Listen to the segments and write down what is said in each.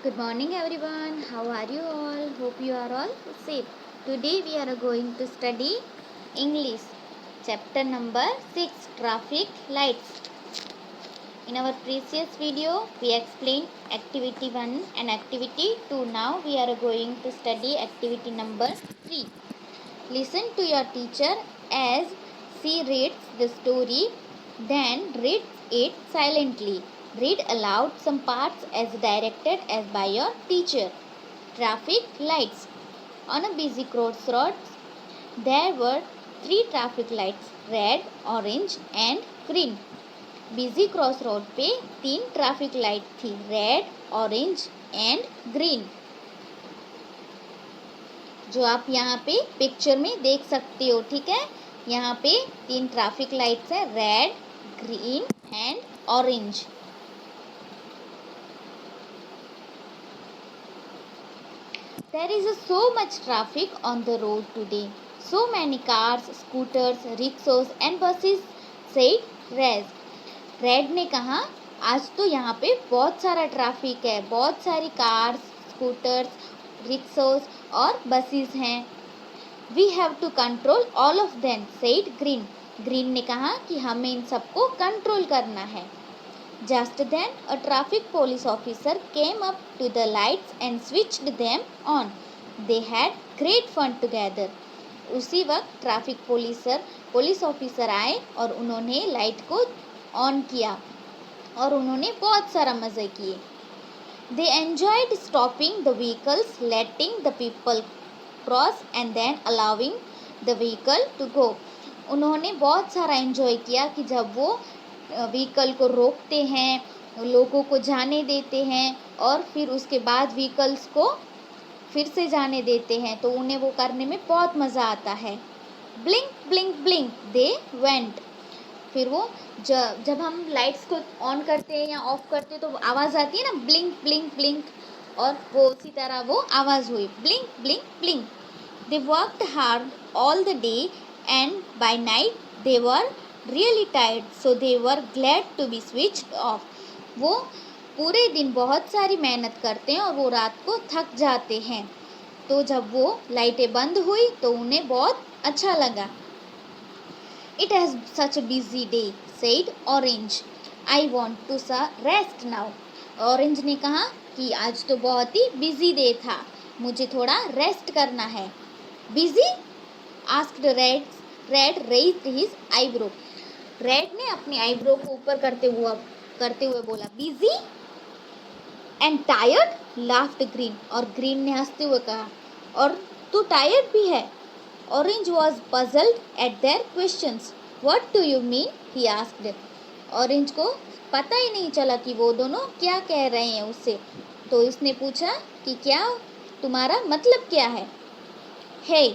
Good morning everyone. How are you all? Hope you are all safe. Today we are going to study English. Chapter number 6, Traffic Lights. In our previous video we explained activity 1 and activity 2. Now we are going to study activity number 3. Listen to your teacher as she reads the story, then reads it silently. Read aloud some parts as directed as by your teacher. Traffic lights. On a busy crossroads, there were 3 traffic lights, red, orange and green. Busy cross road पे 3 traffic light थी, red, orange and green, जो आप यहाँ पे picture में देख सकते हो. ठीक है, यहाँ पे 3 ट्रैफिक लाइट्स है, red, green and orange. There is so much traffic on the road today. So many cars, scooters, rickshaws and buses, said Rez. Red ने कहा, आज तो यहाँ पे बहुत सारा ट्रैफिक है, बहुत सारी कार्स, स्कूटर्स, रिक्शोज और बसेस हैं. We have to control all of them, said Green. Green ने कहा कि हमें इन सबको कंट्रोल करना है. Just then a traffic police officer came up to the lights and switched them on. They had great fun together. उसी वक्त ट्रैफिक पुलिस ऑफिसर आए और उन्होंने लाइट को ऑन किया और उन्होंने बहुत सारा मज़े किए. They enjoyed stopping the vehicles, letting the people cross and then allowing the vehicle to go. उन्होंने बहुत सारा एंजॉय किया कि जब वो व्हीकल को रोकते हैं, लोगों को जाने देते हैं और फिर उसके बाद व्हीकल्स को फिर से जाने देते हैं, तो उन्हें वो करने में बहुत मज़ा आता है. Blink blink blink they went. फिर वो जब हम लाइट्स को ऑन करते हैं या ऑफ करते हैं तो आवाज़ आती है ना, ब्लिंक ब्लिंक ब्लिंक, और वो उसी तरह वो आवाज़ हुई, blink blink blink. They worked hard all the day and by night they were really tired, so they were glad to be switched off. वो पूरे दिन बहुत सारी मेहनत करते हैं और वो रात को थक जाते हैं, तो जब वो लाइटें बंद हुई तो उन्हें बहुत अच्छा लगा. It has such a busy day, said Orange. I want to rest now. Orange ने कहा कि आज तो बहुत ही बिजी डे था, मुझे थोड़ा रेस्ट करना है. Busy? asked Red. Red raised his eyebrow. Red ने अपनी आईब्रो को ऊपर करते हुए बोला, busy? And tired? laughed Green. और ग्रीन ने हंसते हुए कहा, और तू टायर्ड भी है. Orange was puzzled at their questions. What do you mean? he asked. Orange को पता ही नहीं चला कि वो दोनों क्या कह रहे हैं उससे, तो इसने पूछा कि क्या तुम्हारा मतलब क्या है. Hey,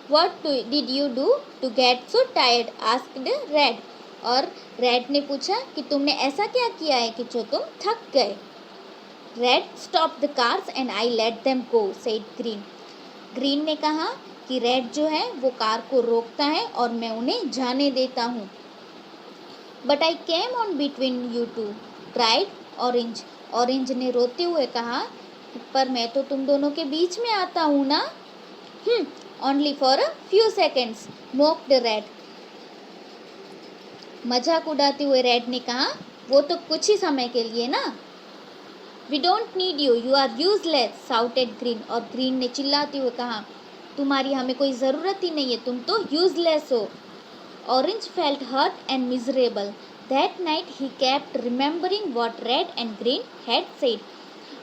what did you do to get so tired? asked Red. और Red ने पूछा कि तुमने ऐसा क्या किया है कि जो तुम थक गए. Red stopped the cars and I let them go, said Green. Green ने कहा कि रेड जो है वो कार को रोकता है और मैं उन्हें जाने देता हूँ. But I came on between you two, tried Orange. Orange ने रोते हुए कहा, पर मैं तो तुम दोनों के बीच में आता हूँ ना. Only for a few seconds, mocked red. मजाक उड़ाते हुए रेड ने कहा, वो तो कुछ ही समय के लिए ना. We don't need you, you are useless, shouted Green. और ग्रीन ने चिल्लाते हुए कहा, तुम्हारी हमें कोई ज़रूरत ही नहीं है, तुम तो यूजलेस हो. Orange felt hurt and miserable. That night he kept remembering what Red and Green had said.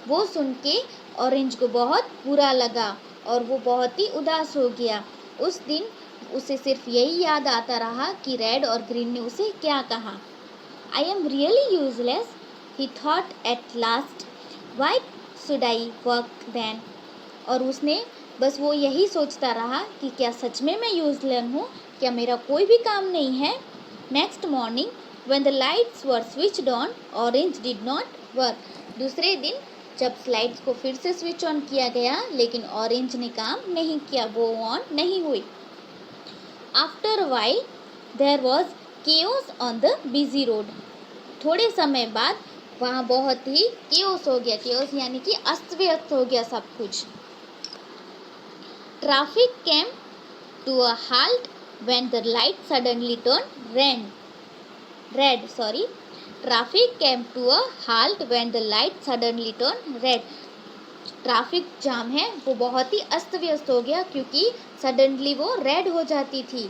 वो सुन के ऑरेंज को बहुत बुरा लगा और वो बहुत ही उदास हो गया. उस दिन उसे सिर्फ यही याद आता रहा कि रेड और ग्रीन ने उसे क्या कहा. I am really useless, he thought at last. Why should I work then. और उसने बस वो यही सोचता रहा कि क्या सच में मैं यूजलेस हूँ, क्या मेरा कोई भी काम नहीं है. Next morning when the lights were switched on, orange did not work. दूसरे दिन जब लाइट्स को फिर से स्विच ऑन किया गया, लेकिन ऑरेंज ने काम नहीं किया, वो ऑन नहीं हुई. After a while there was chaos on the busy road. थोड़े समय बाद वहाँ बहुत ही केओस हो गया। केओस यानी कि अस्त व्यस्त हो गया सब कुछ। Traffic came to a halt when the light suddenly turned red. Traffic came to a halt when the light suddenly turned red. Traffic jam है वो बहुत ही अस्त व्यस्त हो गया क्योंकि सडनली वो रेड हो जाती थी।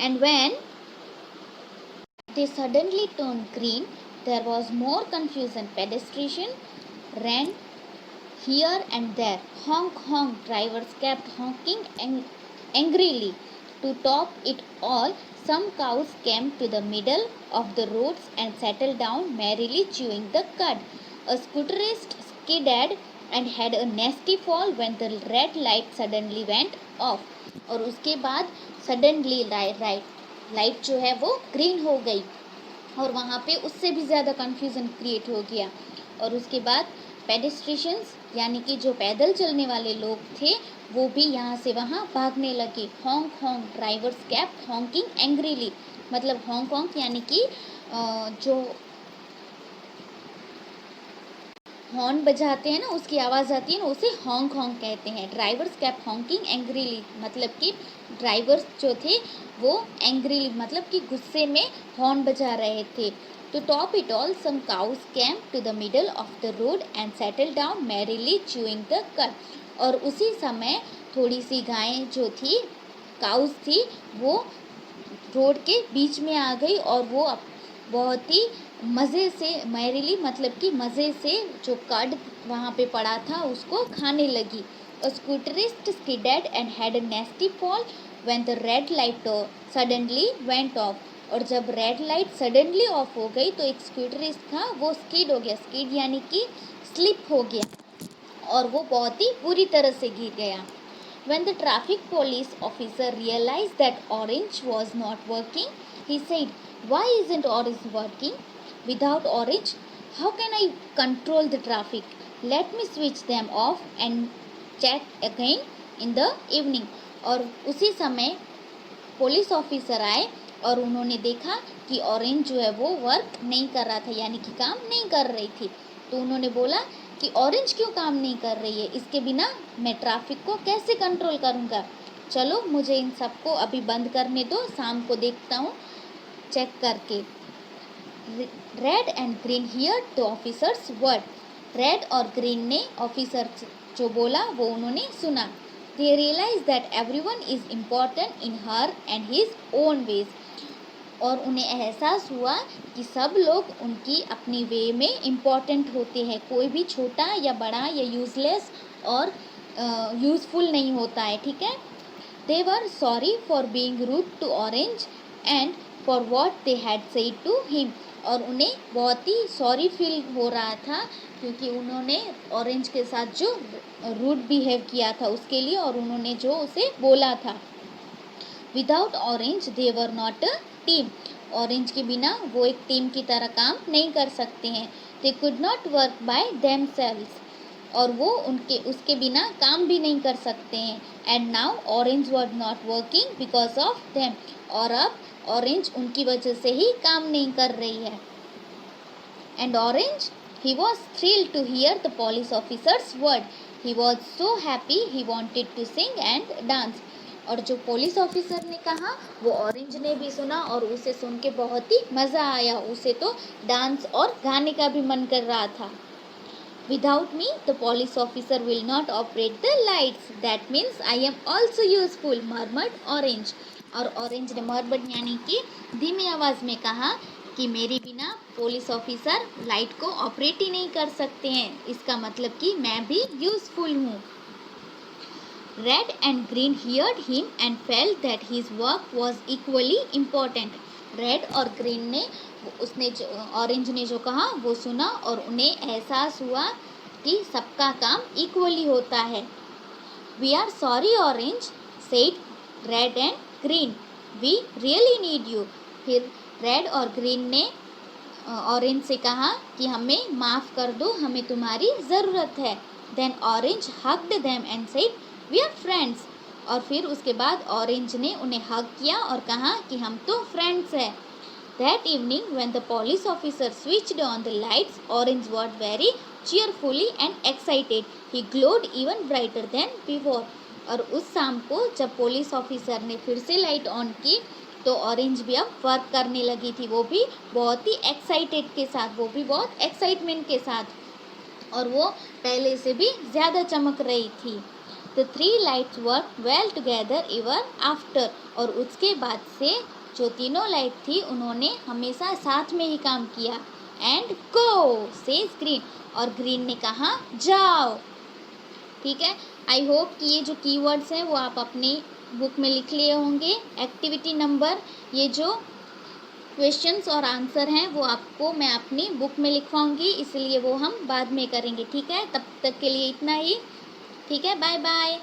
And when they suddenly turned green, there was more confusion. Pedestrians ran here and there. Honk, honk. Drivers kept honking angrily. To top it all, some cows came to the middle of the roads and settled down, merrily chewing the cud. A scooterist skidded and had a nasty fall when the red light suddenly went off. और उसके बाद suddenly light जो है वो green हो गई और वहाँ पे उससे भी ज़्यादा कन्फ्यूज़न क्रिएट हो गया। और उसके बाद पेडेस्ट्रियंस यानी कि जो पैदल चलने वाले लोग थे वो भी यहाँ से वहाँ भागने लगे। हॉन्क हॉन्क, ड्राइवर्स केप्ट हॉन्किंग एंग्रीली, मतलब हॉन्क हॉन्क यानी कि जो हॉर्न बजाते हैं ना उसकी आवाज़ आती है ना, उसे हॉन्क हॉन्क कहते हैं। ड्राइवर्स केप्ट हॉन्किंग एंग्रीली, मतलब कि ड्राइवर्स जो थे वो एंग्रीली मतलब कि गुस्से में हॉर्न बजा रहे थे। To top it all, some cows came to the middle of the road and settled down, merrily chewing the cud. और उसी समय थोड़ी सी गायें जो थी, काउस थी, वो रोड के बीच में आ गई और वो बहुत ही मज़े से, मैरिली मतलब कि मज़े से जो कड वहाँ पे पड़ा था उसको खाने लगी। A scooterist skidded and had a nasty fall when the red light suddenly went off. और जब रेड लाइट सडनली ऑफ हो गई तो एक स्कूटरिस्ट था वो स्किड हो गया। स्किड यानी कि स्लिप हो गया और वो बहुत ही बुरी तरह से गिर गया। When the traffic police officer realized that orange was not working, he said, "Why isn't orange working? Without orange, how can I control the traffic? Let me switch them off and check again in the evening." और उसी समय police officer आए और उन्होंने देखा कि orange जो है वो वर्क नहीं कर रहा था, यानी कि काम नहीं कर रही थी। तो उन्होंने बोला कि ऑरेंज क्यों काम नहीं कर रही है, इसके बिना मैं ट्रैफिक को कैसे कंट्रोल करूँगा। चलो मुझे इन सबको अभी बंद करने दो, शाम को देखता हूँ चेक करके। Red and green here the officers word. Red और ग्रीन ने ऑफिसर जो बोला वो उन्होंने सुना। They realized that everyone is important in her and his own ways. और उन्हें एहसास हुआ कि सब लोग उनकी अपनी वे में इम्पॉर्टेंट होते हैं, कोई भी छोटा या बड़ा या यूज़लेस और यूज़फुल नहीं होता है, ठीक है। They were sorry for being rude to Orange and for what they had said to him. और उन्हें बहुत ही सॉरी फील हो रहा था क्योंकि उन्होंने ऑरेंज के साथ जो रूड बिहेव किया था उसके लिए और उन्होंने जो उसे बोला था। Without orange they were not a team. Orange के बिना वो एक टीम की तरह काम नहीं कर सकते हैं। They could not work by themselves, और वो उनके उसके बिना काम भी नहीं कर सकते हैं। And now orange were not working because of them, और अब ऑरेंज उनकी वजह से ही काम नहीं कर रही है। And orange, he was thrilled to hear the police officer's word. He was so happy he wanted to sing and dance. और जो पुलिस ऑफिसर ने कहा वो ऑरेंज ने भी सुना और उसे सुन के बहुत ही मज़ा आया, उसे तो डांस और गाने का भी मन कर रहा था। Without me, the police officer will not operate the lights. That means I am also useful, murmured Orange. और ऑरेंज ने मरमट यानी कि धीमी आवाज़ में कहा कि मेरे बिना पुलिस ऑफिसर लाइट को ऑपरेट ही नहीं कर सकते हैं, इसका मतलब कि मैं भी यूज़फुल हूँ। Red and green heard him and felt that his work was equally important. Red और ग्रीन ने उसने जो ऑरेंज ने जो कहा वो सुना और उन्हें एहसास हुआ कि सबका काम इक्वली होता है। We are sorry Orange, said Red and Green, we really need you. फिर रेड और ग्रीन ने ऑरेंज से कहा कि हमें माफ़ कर दो, हमें तुम्हारी ज़रूरत है। Then Orange hugged them and said we are friends. और फिर उसके बाद ऑरेंज ने उन्हें हग किया और कहा कि हम तो फ्रेंड्स हैं। That evening, when the police officer switched on the lights, Orange was very cheerfully and excited. He glowed even brighter than before. और उस शाम को जब पुलिस ऑफिसर ने फिर से लाइट ऑन की तो ऑरेंज भी अब वर्क करने लगी थी, वो भी बहुत ही एक्साइटेड के साथ, वो भी बहुत एक्साइटमेंट के साथ, और वो पहले से भी ज़्यादा चमक रही थी। The three lights work well together even after, और उसके बाद से जो तीनों लाइट थी उन्होंने हमेशा साथ में ही काम किया। एंड गो सेज ग्रीन, और ग्रीन ने कहा जाओ। ठीक है, आई होप कि ये जो कीवर्ड्स हैं वो आप अपनी बुक में लिख लिए होंगे। एक्टिविटी नंबर, ये जो क्वेश्चंस और आंसर हैं वो आपको मैं अपनी बुक में लिखवाऊंगी, इसलिए वो हम बाद में करेंगे। ठीक है, तब तक के लिए इतना ही। ठीक है, बाय बाय।